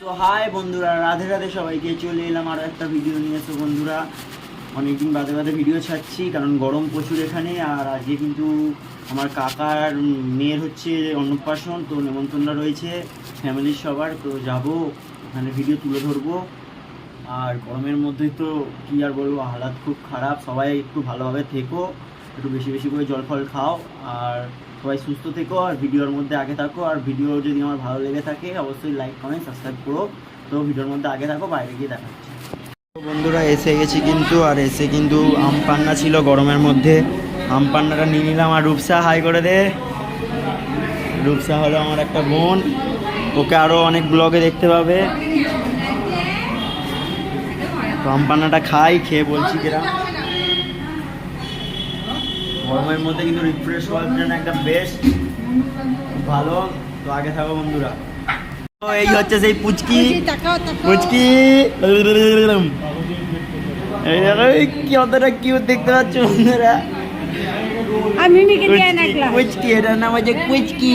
তো হাই বন্ধুরা, রাধে রাধে সবাইকে। চলে এলাম আরও একটা ভিডিও নিয়ে। তো বন্ধুরা, অনেকদিন বাদে বাদে ভিডিও ছাড়ছি কারণ গরম প্রচুর এখানে। আর আজকে কিন্তু আমার কাকার মেয়ের হচ্ছে অন্নপ্রাশন, তো নেমন্তন্ন রয়েছে ফ্যামিলির সবার। তো যাব ওখানে, ভিডিও তুলে ধরবো। আর গরমের মধ্যেই তো কী আর বলবো, হালাত খুব খারাপ। সবাই একটু ভালোভাবে থেকো, একটু বেশি বেশি করে জল ফল খাও, আর সবাই সুস্থ থেকো, আর ভিডিওর মধ্যে আগে থাকো। আর ভিডিও যদি আমার ভালো লেগে থাকে অবশ্যই লাইক কমেন্ট সাবস্ক্রাইব করো। তো ভিডিওর মধ্যে আগে থাকো, বাইরে গিয়ে দেখা হচ্ছে। তো বন্ধুরা এসে গেছি কিন্তু, আর এসে কিন্তু আম পান্না ছিল গরমের মধ্যে, আম পান্নাটা নিয়ে নিলাম। আর রূপসা হাই করে দে। রূপসা হলো আমার একটা বোন, ওকে আরও অনেক ব্লগে দেখতে পাবে। তো আম পান্নাটা খাই, খেয়ে বলছি কিরা গরমের মধ্যে কিন্তু রিফ্রেশ করার জন্য একটা বেস্ট, ভালো। তো আগে থাকো বন্ধুরা। তো এই হচ্ছে সেই পুচকি পুচকি, কি অতটা কিউট দেখতে পাচ্ছ বন্ধুরা। পুচকি, এটার নাম হচ্ছে পুচকি।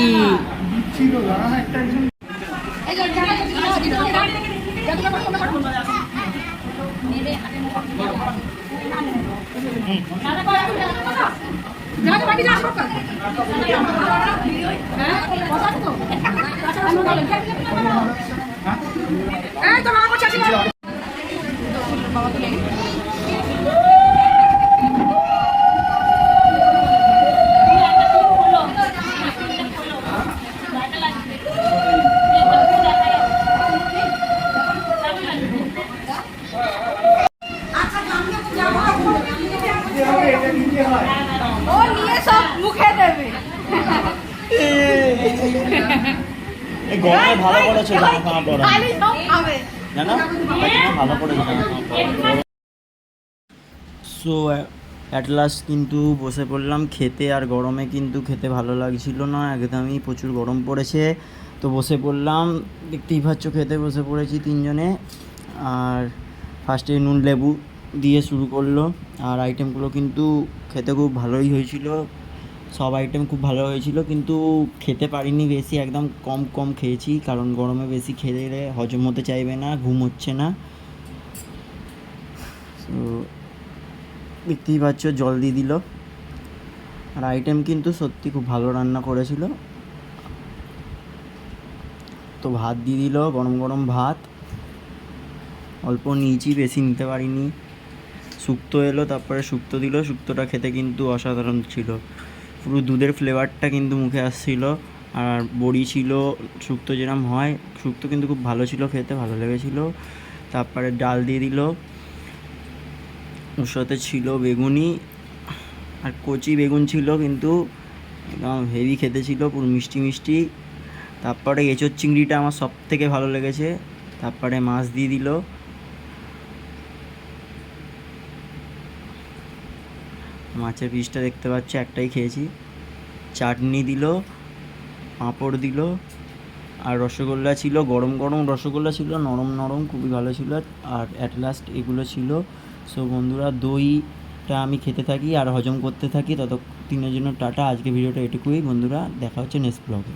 গরমে ভালো করেছে জামা কাপড় পরা, জানো ভালো করেছে জামা কাপড় পরা। সো অ্যাট লাস্ট কিন্তু বসে পড়লাম খেতে। আর গরমে কিন্তু খেতে ভালো লাগছিল না একদমই, প্রচুর গরম পড়েছে। তো বসে পড়লাম, দেখতেই পাচ্ছ খেতে বসে পড়েছি তিনজনে। আর ফার্স্টে নুন লেবু দিয়ে শুরু করলো। আর আইটেমগুলো কিন্তু খেতে খুব ভালোই হয়েছিল, সব আইটেম খুব ভালো হয়েছিল, কিন্তু খেতে পারিনি বেশি, একদম কম কম খেয়েছি কারণ গরমে বেশি খেলে হজম হতে চাইবে না, ঘুম হচ্ছে না। তো দেখতেই পাচ্ছ জল দিয়ে দিল। আর আইটেম কিন্তু সত্যি খুব ভালো রান্না করেছিল। তো ভাত দিয়ে দিল, গরম গরম ভাত, অল্প নিয়েছি, বেশি নিতে পারিনি। শুক্তো এলো, তারপরে শুক্তো দিল। শুক্তোটা খেতে কিন্তু অসাধারণ ছিল, পুরো দুধের ফ্লেভারটা কিন্তু মুখে আসছিল। আর বড়ি ছিল, শুক্তো যেরকম হয়, শুক্তো কিন্তু খুব ভালো ছিল, খেতে ভালো লেগেছিলো। তারপরে ডাল দিয়ে দিল, ওর সাথে ছিল বেগুনি, আর কচি বেগুন ছিল, কিন্তু একদম হেভি খেতে ছিল, পুরো মিষ্টি মিষ্টি। তারপরে এঁচোড় চিংড়িটা আমার সব থেকে ভালো লেগেছে। তারপরে মাছ দিয়ে দিল, মাছের পিসটা দেখতে পাচ্ছ একটাই খেয়েছি। চাটনি দিল, পাঁপড় দিল, আর রসগোল্লা ছিল, গরম গরম রসগোল্লা ছিল, নরম নরম, খুবই ভালো ছিল। আর অ্যাট লাস্ট এগুলো ছিল। সো বন্ধুরা, দইটা আমি খেতে থাকি আর হজম করতে থাকি, ততদিনের জন্য টাটা। আজকে ভিডিওটা এটুকুই বন্ধুরা, দেখা হচ্ছে নেক্সট ব্লগে।